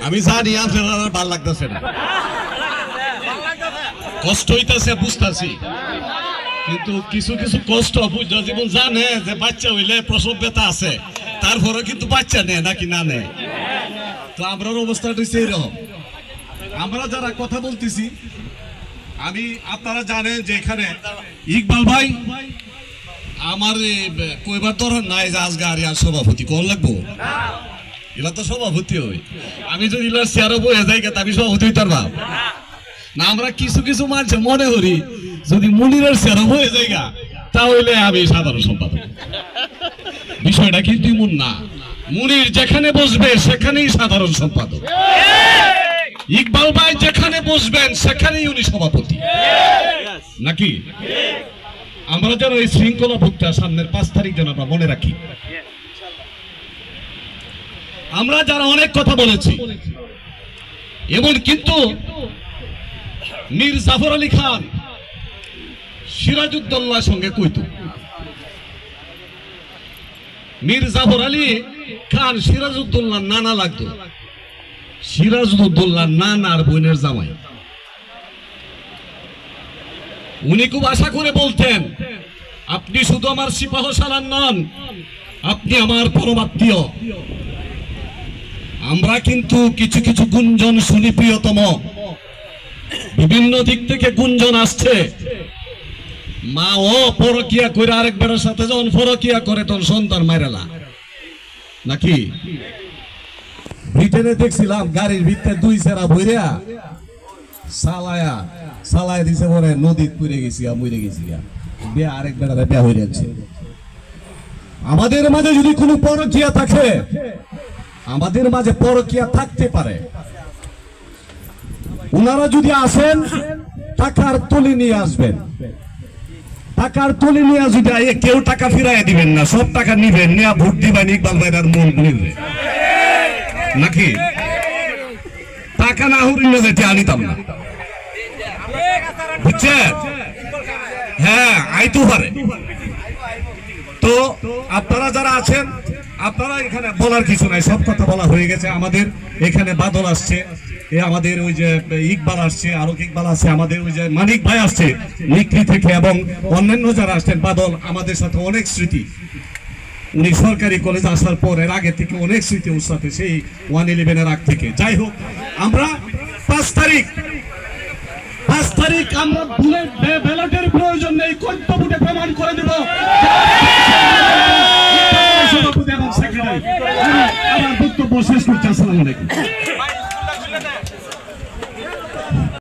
আমি জানি আপনার ভালো লাগতেছে না, কষ্ট হইতেছে বুঝতেছি, কিন্তু কিছু কিছু কষ্ট বুঝা জীবন জানে যে বাচ্চা হইলে প্রসব ব্যথা আছে, তারপরে কিন্তু বাচ্চা নেয় নাকি না নেয়। তো আমরা অবস্থাটা হচ্ছে এইরকম। আমরা যারা কথা বলতেছি, আমি আপনারা জানেন যে এখানে ইকবাল ভাই আমার কইবার ধরন নাই যে আজকে আর সভাপতি কোন লাগবো, এলা তো সভাপতি হই। আমি যদি এলার চেয়ারে বয়ে যাই আমি সভাপতি হইতার ভাব না। আমরা কিছু কিছু মানুষ মনে করি যদি মুনিরের চেয়ারে বয়ে যাই তাহলে আমি সাধারণ সম্পাদক। বিষয়টা কিন্তু এমন না, মুনির যেখানে বসবে সেখানেই সাধারণ সম্পাদক, ইকবাল ভাই যেখানে বসবেন সেখানেই উনি সভাপতি, নাকি? আমরা যেন এই শৃঙ্খলাবোধটা সামনের 5 তারিখ যেন আমরা মনে রাখি। আমরা যারা অনেক কথা বলেছি, এমন কিন্তু মীর জাফর আলী খান সিরাজউদ্দৌলার সঙ্গে কইতো, মীর জাফর আলী খান সিরাজউদ্দৌলার নানা লাগতো, সিরাজউদ্দৌলার নানার বোনের জামাই। উনি খুব আশা করে বলতেন, আপনি শুধু আমার সিপাহ সালার নন, আপনি আমার পরমাত্মীয়। আমরা কিন্তু কিছু কিছু গুঞ্জন শুনি প্রিয়তম, বিভিন্ন দিক থেকে গুঞ্জন আসছে, মা ও পরকিয়া করে আরেকবারের সাথে যখন পরকিয়া করে তখন সন্তান মাইরালা, নাকি? ব্রিটেনে দেখছিলাম গাড়ির ভিতরে 2 সেরা ভইরা সালায়া দিছে, পরে নদীত পড়ে গেছি মরে গেছি, বিয়া আরেকবার বিয়া হয়ে যাচ্ছে। আমাদের মাঝে যদি কোনো পরকিয়া থাকে, আমাদের মাঝে পরকিয়া থাকতে পারে, ওনারা যদি আসেন টাকার তুলি নিয়ে আসবেন, টাকার তুলি নিয়ে যদি কেউ টাকা ফিরাইয়া দিবেন না, সব টাকা নিবেন, নিয়ে ভোট দিবেন ইকবাল ভাইরার মন নিবে, নাকি? টাকা না হরিলে যেতে আনিতাম না, বুঝছেন? হ্যাঁ, আইতো পারে। তো আপনারা যারা আছেন, আপনারা এখানে বলার কিছু নাই, সব কথা বলা হয়ে গেছে। আমাদের এখানে বাদল আসছে, আমাদের ওই যে ইকবাল আসছে, আরো ইকবাল আছে, আমাদের ওই যে মানিক ভাই আসছে নিকলি থেকে, এবং অন্যান্য যারা আসছেন। বাদল আমাদের সাথে অনেক স্মৃতি, উনি সরকারি কলেজে আসার পর এর আগে থেকে অনেক স্মৃতি ওর সাথে, সেই 111 এর আগ থেকে। যাই হোক, আমরা 5 তারিখ আমরা ব্যালটের প্রয়োজন নেই, কর্তব্যে প্রমাণ করে দেব। আমার বক্তব্য শেষ করছি। আসসালামু আলাইকুম।